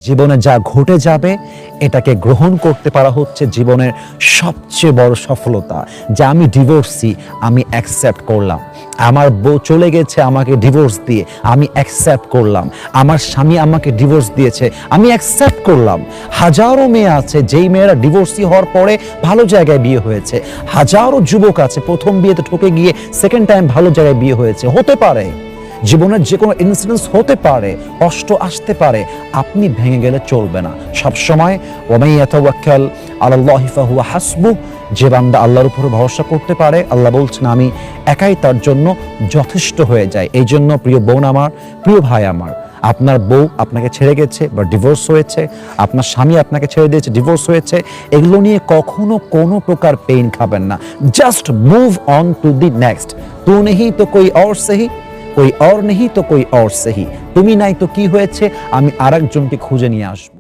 জীবনে যা ঘটে যাবে এটাকে গ্রহণ করতে পারা হচ্ছে জীবনের সবচেয়ে বড় সফলতা। যে আমি ডিভোর্সি, আমি অ্যাকসেপ্ট করলাম। আমার বউ চলে গেছে আমাকে ডিভোর্স দিয়ে, আমি অ্যাকসেপ্ট করলাম। আমার স্বামী আমাকে ডিভোর্স দিয়েছে, আমি অ্যাকসেপ্ট করলাম। হাজারো মেয়ে আছে যেই মেয়েরা ডিভোর্সি হওয়ার পরে ভালো জায়গায় বিয়ে হয়েছে। হাজারো যুবক আছে প্রথম বিয়েতে ঠকে গিয়ে সেকেন্ড টাইম ভালো জায়গায় বিয়ে হয়েছে। হতে পারে জীবনের যে কোনো ইনসিডেন্স হতে পারে, কষ্ট আসতে পারে, আপনি ভেঙে গেলে চলবে না। সবসময় ওয়ামান ইয়াতাওয়াক্কাল আলাল্লাহি ফাহুয়া হাসবুহ, যে বান্দা আল্লাহর উপর ভরসা করতে পারে, আল্লাহ বলছেন আমি একাই তার জন্য যথেষ্ট হয়ে যাই। এই জন্য প্রিয় বোন আমার, প্রিয় ভাই আমার, আপনার বউ আপনাকে ছেড়ে গেছে বা ডিভোর্স হয়েছে, আপনার স্বামী আপনাকে ছেড়ে দিয়েছে, ডিভোর্স হয়েছে, এগুলো নিয়ে কখনো কোনো প্রকার পেইন খাবেন না। Just move on to the next. তু নেহি তো কোই और सही, कोई और नहीं तो कोई और सही। তুমি নাই তো কি হয়েছে, আমি আরেকজনকে খুঁজে নিয়ে আসবো।